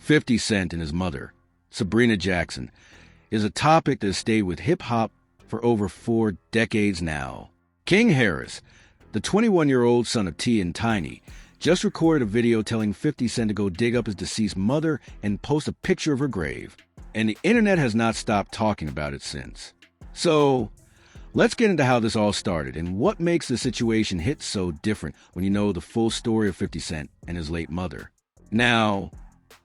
50 Cent and his mother, Sabrina Jackson, is a topic that has stayed with hip-hop for over 4 decades now. King Harris, the 21-year-old son of T and Tiny, just recorded a video telling 50 Cent to go dig up his deceased mother and post a picture of her grave, and the internet has not stopped talking about it since. So, let's get into how this all started and what makes the situation hit so different when you know the full story of 50 Cent and his late mother. Now,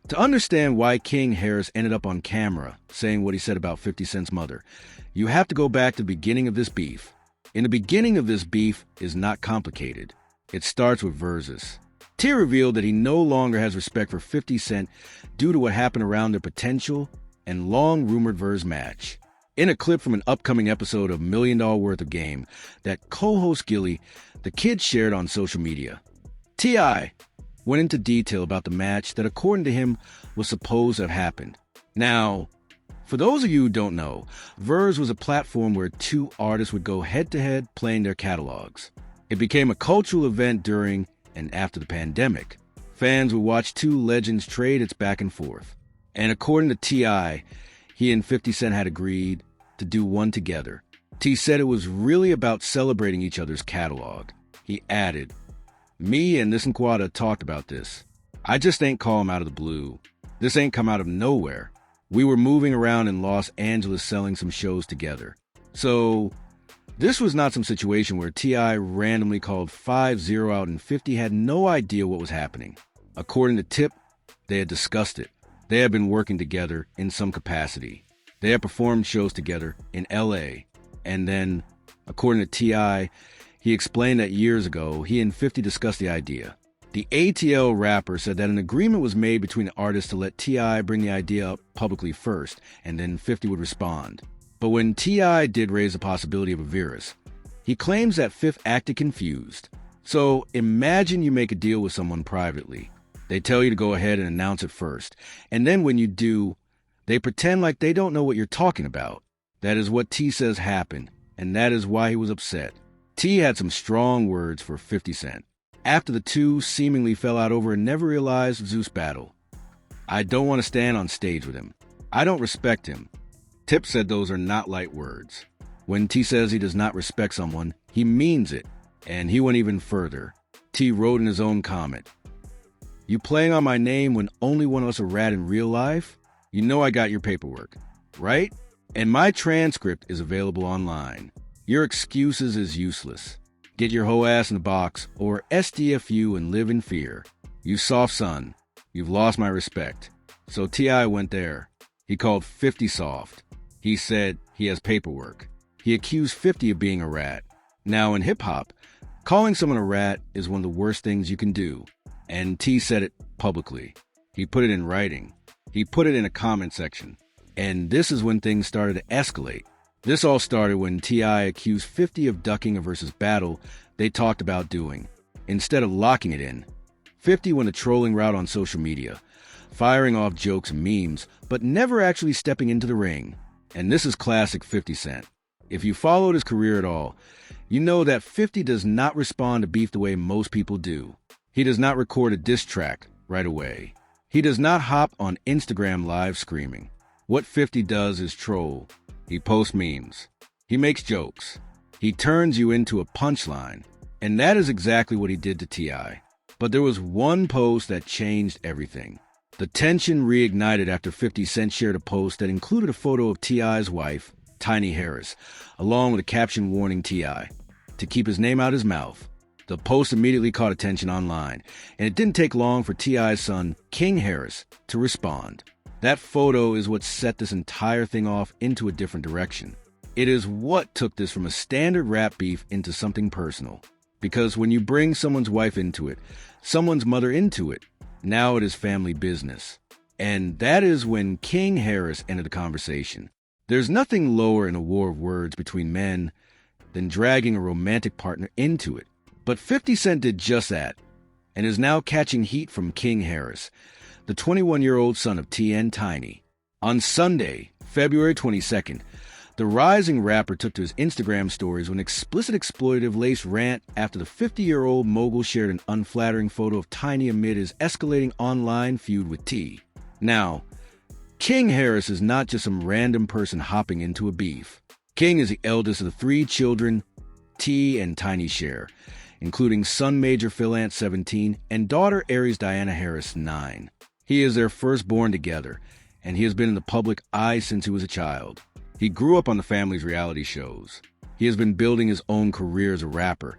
to understand why King Harris ended up on camera saying what he said about 50 Cent's mother, you have to go back to the beginning of this beef. In the beginning of this beef is not complicated. It starts with verses. T revealed that he no longer has respect for 50 Cent due to what happened around their potential and long-rumored verse match. In a clip from an upcoming episode of $1 Million Worth of Game that co-host Gilly, the kid shared on social media, T.I. went into detail about the match that, according to him, was supposed to have happened. Now, for those of you who don't know, Verse was a platform where two artists would go head-to-head playing their catalogs. It became a cultural event during and after the pandemic. Fans would watch two legends trade its back and forth. And according to T.I., he and 50 Cent had agreed to do one together. T said it was really about celebrating each other's catalog. He added, "Me and this Nkwada talked about this. I just ain't call him out of the blue. This ain't come out of nowhere. We were moving around in Los Angeles selling some shows together. So this was not some situation where T.I. randomly called 5-0 out and 50 had no idea what was happening. According to Tip, they had discussed it. They had been working together in some capacity. They had performed shows together in L.A. And then, according to T.I., he explained that years ago, he and 50 discussed the idea. The ATL rapper said that an agreement was made between the artists to let T.I. bring the idea up publicly first, and then 50 would respond. But when T.I. did raise the possibility of a virus, he claims that Fifth acted confused. So imagine you make a deal with someone privately. They tell you to go ahead and announce it first, and then when you do, they pretend like they don't know what you're talking about. That is what T says happened, and that is why he was upset. T had some strong words for 50 Cent. After the two seemingly fell out over a never-realized Zeus battle. "I don't want to stand on stage with him. I don't respect him." Tip said those are not light words. When T says he does not respect someone, he means it, and he went even further. T wrote in his own comment, "You playing on my name when only one of us a rat in real life? You know I got your paperwork, right? And my transcript is available online. Your excuses is useless. Get your whole ass in the box, or SDFU and live in fear. You soft son, you've lost my respect." So T.I. went there. He called 50 soft. He said he has paperwork. He accused 50 of being a rat. Now in hip-hop, calling someone a rat is one of the worst things you can do. And T said it publicly. He put it in writing. He put it in a comment section. And this is when things started to escalate. This all started when T.I. accused 50 of ducking a versus battle they talked about doing. Instead of locking it in, 50 went a trolling route on social media, firing off jokes and memes, but never actually stepping into the ring. And this is classic 50 Cent. If you followed his career at all, you know that 50 does not respond to beef the way most people do. He does not record a diss track right away. He does not hop on Instagram Live screaming. What 50 does is troll. He posts memes. He makes jokes. He turns you into a punchline. And that is exactly what he did to T.I. But there was one post that changed everything. The tension reignited after 50 Cent shared a post that included a photo of T.I.'s wife, Tiny Harris, along with a caption warning T.I. to keep his name out his mouth. The post immediately caught attention online, and it didn't take long for T.I.'s son, King Harris, to respond. That photo is what set this entire thing off into a different direction. It is what took this from a standard rap beef into something personal. Because when you bring someone's wife into it, someone's mother into it, now it is family business. And that is when King Harris entered the conversation. There's nothing lower in a war of words between men than dragging a romantic partner into it. But 50 Cent did just that, and is now catching heat from King Harris, the 21-year-old son of T and Tiny. On Sunday, February 22nd, the rising rapper took to his Instagram stories with an explicit exploitative-laced rant after the 50-year-old mogul shared an unflattering photo of Tiny amid his escalating online feud with T. Now, King Harris is not just some random person hopping into a beef. King is the eldest of the 3 children T and Tiny share, including son Major Phil Ant 17 and daughter Aries Diana Harris 9. He is their firstborn together, and he has been in the public eye since he was a child. He grew up on the family's reality shows. He has been building his own career as a rapper,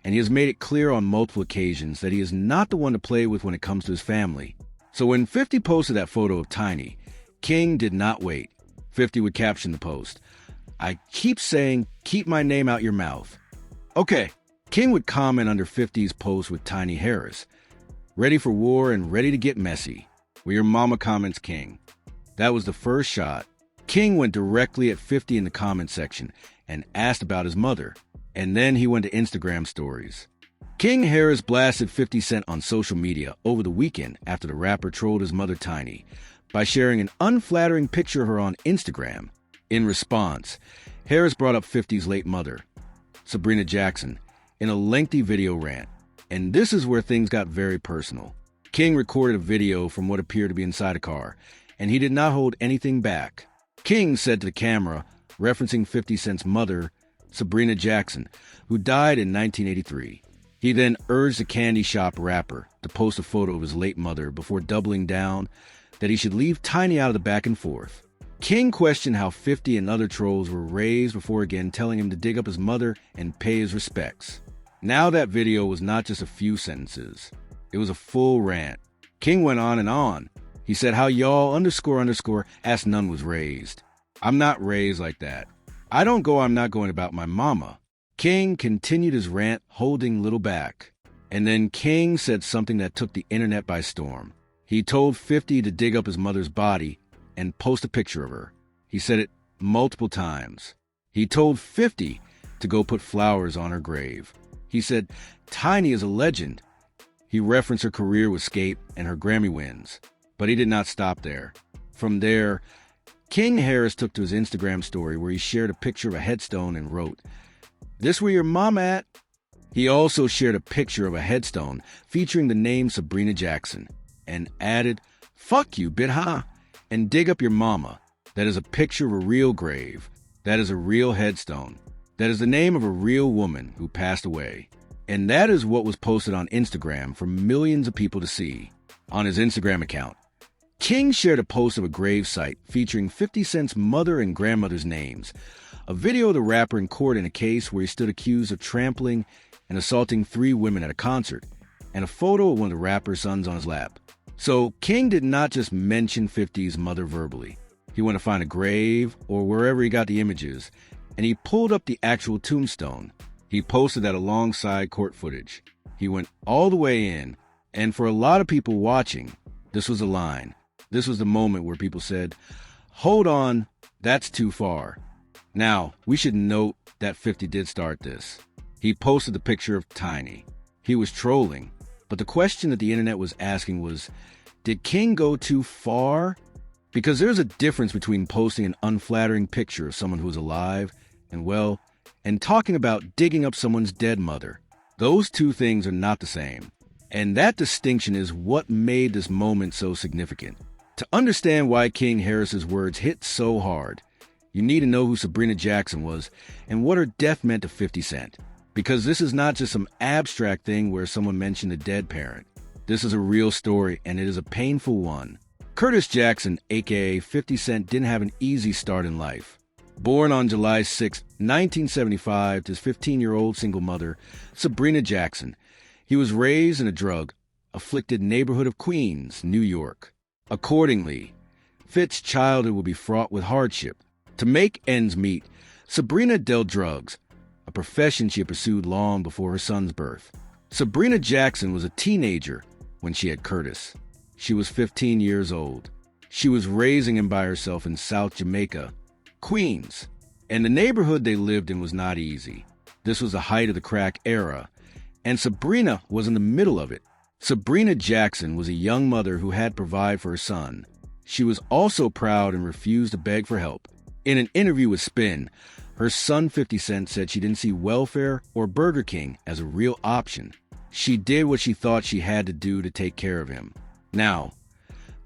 and he has made it clear on multiple occasions that he is not the one to play with when it comes to his family. So when 50 posted that photo of Tiny, King did not wait. 50 would caption the post, "I keep saying, keep my name out your mouth." Okay, King would comment under 50's post with Tiny Harris, "Ready for war and ready to get messy. Where your mama comments King." That was the first shot. King went directly at 50 in the comment section and asked about his mother, and then he went to Instagram stories. King Harris blasted 50 Cent on social media over the weekend after the rapper trolled his mother Tiny by sharing an unflattering picture of her on Instagram. In response, Harris brought up 50's late mother, Sabrina Jackson, in a lengthy video rant, and this is where things got very personal. King recorded a video from what appeared to be inside a car, and he did not hold anything back. King said to the camera, referencing 50 Cent's mother, Sabrina Jackson, who died in 1983. He then urged the candy shop rapper to post a photo of his late mother before doubling down that he should leave Tiny out of the back and forth. King questioned how 50 and other trolls were raised before again telling him to dig up his mother and pay his respects. Now that video was not just a few sentences. It was a full rant. King went on and on. He said how y'all _ asked none was raised. I'm not raised like that. I don't go I'm not going about my mama. King continued his rant, holding little back. And then King said something that took the internet by storm. He told 50 to dig up his mother's body and post a picture of her. He said it multiple times. He told 50 to go put flowers on her grave. He said, "Tiny is a legend." He referenced her career with Skate and her Grammy wins. But he did not stop there. From there, King Harris took to his Instagram story where he shared a picture of a headstone and wrote, "This where your mom at?" He also shared a picture of a headstone featuring the name Sabrina Jackson and added, "Fuck you, bit huh? And dig up your mama." That is a picture of a real grave. That is a real headstone. That is the name of a real woman who passed away. And that is what was posted on Instagram for millions of people to see. On his Instagram account, King shared a post of a grave site featuring 50 Cent's mother and grandmother's names, a video of the rapper in court in a case where he stood accused of trampling and assaulting 3 women at a concert, and a photo of one of the rapper's sons on his lap. So King did not just mention 50's mother verbally. He went to find a grave or wherever he got the images, and he pulled up the actual tombstone. He posted that alongside court footage. He went all the way in, and for a lot of people watching, this was a line. This was the moment where people said, "Hold on, that's too far." Now, we should note that 50 did start this. He posted the picture of Tiny. He was trolling, but the question that the internet was asking was, did King go too far? Because there's a difference between posting an unflattering picture of someone who is alive and talking about digging up someone's dead mother. Those two things are not the same. And that distinction is what made this moment so significant. To understand why King Harris's words hit so hard, you need to know who Sabrina Jackson was and what her death meant to 50 Cent. Because this is not just some abstract thing where someone mentioned a dead parent. This is a real story, and it is a painful one. Curtis Jackson, aka 50 Cent, didn't have an easy start in life. Born on July 6, 1975, to his 15-year-old single mother, Sabrina Jackson, he was raised in a drug-afflicted neighborhood of Queens, New York. Accordingly, Fit's childhood would be fraught with hardship. To make ends meet, Sabrina dealt drugs, a profession she had pursued long before her son's birth. Sabrina Jackson was a teenager when she had Curtis. She was 15 years old. She was raising him by herself in South Jamaica, Queens, and the neighborhood they lived in was not easy. This was the height of the crack era, and Sabrina was in the middle of it. Sabrina Jackson was a young mother who had to provide for her son. She was also proud and refused to beg for help. In an interview with Spin, her son 50 Cent said she didn't see welfare or Burger King as a real option. She did what she thought she had to do to take care of him. Now,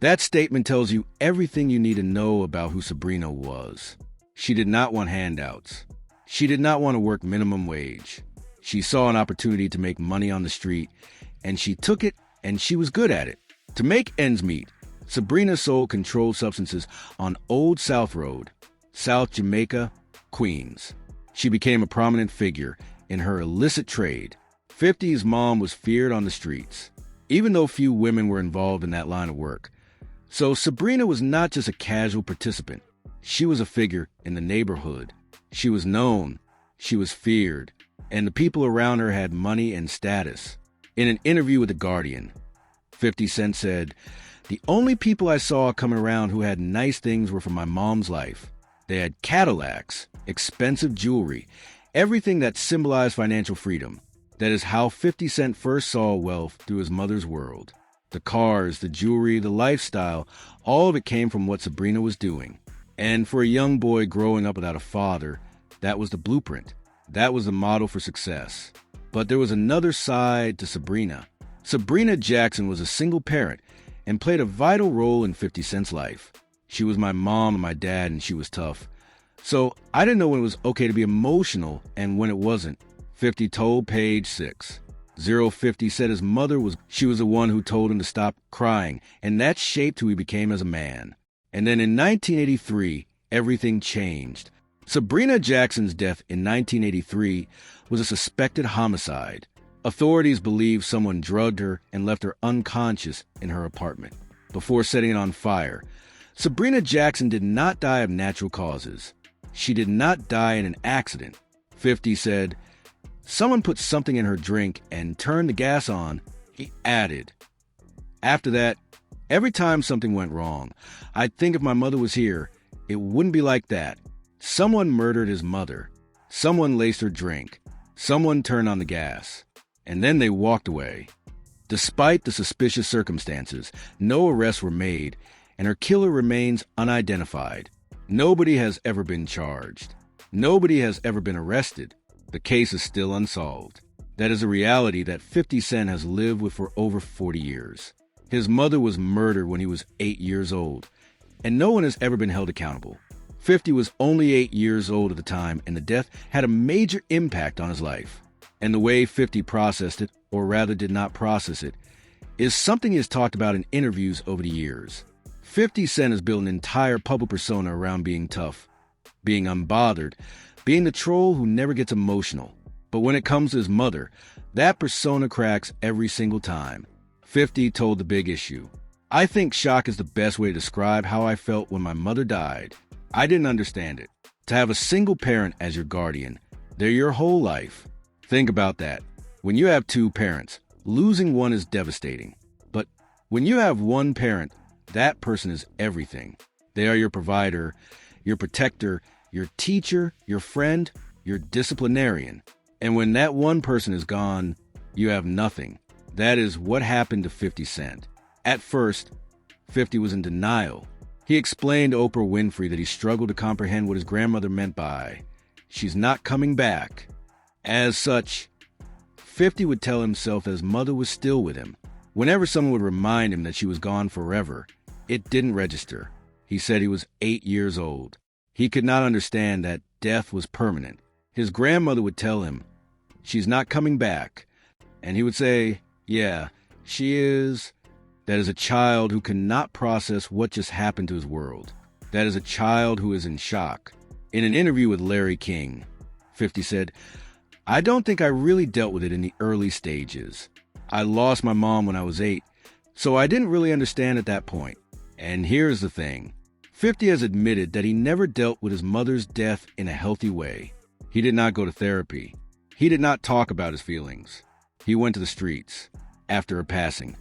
That statement tells you everything you need to know about who Sabrina was. She did not want handouts. She did not want to work minimum wage. She saw an opportunity to make money on the street, and she took it, and she was good at it. To make ends meet, Sabrina sold controlled substances on Old South Road, South Jamaica, Queens. She became a prominent figure in her illicit trade. 50's mom was feared on the streets, even though few women were involved in that line of work. So Sabrina was not just a casual participant. She was a figure in the neighborhood. She was known, she was feared, and the people around her had money and status. In an interview with The Guardian, 50 Cent said, "The only people I saw coming around who had nice things were from my mom's life. They had Cadillacs, expensive jewelry, everything that symbolized financial freedom. That is how 50 Cent first saw wealth through his mother's world. The cars, the jewelry, the lifestyle, all of it came from what Sabrina was doing. And for a young boy growing up without a father, that was the blueprint. That was the model for success. But there was another side to Sabrina. Sabrina Jackson was a single parent and played a vital role in 50 Cent's life. She was my mom and my dad, and she was tough. So I didn't know when it was okay to be emotional and when it wasn't." 50 told Page 6. 050 said his mother was the one who told him to stop crying, and that shaped who he became as a man. And then in 1983, everything changed. Sabrina Jackson's death in 1983 was a suspected homicide. Authorities believe someone drugged her and left her unconscious in her apartment before setting it on fire. Sabrina Jackson did not die of natural causes. She did not die in an accident. 50 said, "Someone put something in her drink and turned the gas on." He added, "After that, every time something went wrong, I'd think if my mother was here, it wouldn't be like that. Someone murdered his mother. Someone laced her drink. Someone turned on the gas. And then they walked away." Despite the suspicious circumstances, no arrests were made, and her killer remains unidentified. Nobody has ever been charged. Nobody has ever been arrested. The case is still unsolved. That is a reality that 50 Cent has lived with for over 40 years. His mother was murdered when he was 8 years old, and no one has ever been held accountable. 50 was only 8 years old at the time, and the death had a major impact on his life. And the way 50 processed it, or rather did not process it, is something he has talked about in interviews over the years. 50 Cent has built an entire public persona around being tough, being unbothered, being the troll who never gets emotional. But when it comes to his mother, that persona cracks every single time. 50 told The Big Issue, "I think shock is the best way to describe how I felt when my mother died. I didn't understand it. To have a single parent as your guardian, they're your whole life. Think about that. When you have two parents, losing one is devastating. But when you have one parent, that person is everything. They are your provider, your protector, your teacher, your friend, your disciplinarian. And when that one person is gone, you have nothing." That is what happened to 50 Cent. At first, 50 was in denial. He explained to Oprah Winfrey that he struggled to comprehend what his grandmother meant by, "She's not coming back." As such, 50 would tell himself that his mother was still with him. Whenever someone would remind him that she was gone forever, it didn't register. He said he was 8 years old. He could not understand that death was permanent. His grandmother would tell him, "She's not coming back." And he would say, "Yeah, she is." That is a child who cannot process what just happened to his world. That is a child who is in shock. In an interview with Larry King, 50 said, "I don't think I really dealt with it in the early stages. I lost my mom when I was 8, so I didn't really understand at that point." And here's the thing. 50 has admitted that he never dealt with his mother's death in a healthy way. He did not go to therapy. He did not talk about his feelings. He went to the streets after her passing.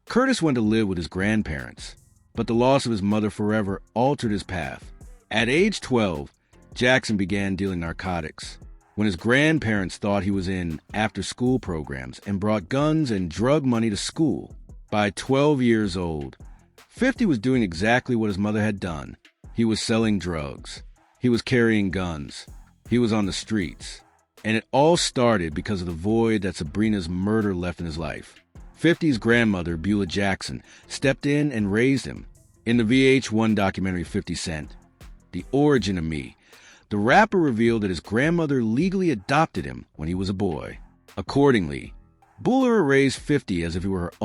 Curtis went to live with his grandparents, but the loss of his mother forever altered his path. At age 12, Jackson began dealing narcotics. When his grandparents thought he was in after-school programs and brought guns and drug money to school. By 12 years old, 50 was doing exactly what his mother had done. He was selling drugs. He was carrying guns. He was on the streets. And it all started because of the void that Sabrina's murder left in his life. 50's grandmother, Beulah Jackson, stepped in and raised him. In the VH1 documentary 50 Cent, The Origin of Me, the rapper revealed that his grandmother legally adopted him when he was a boy. Accordingly, Beulah raised 50 as if he were her own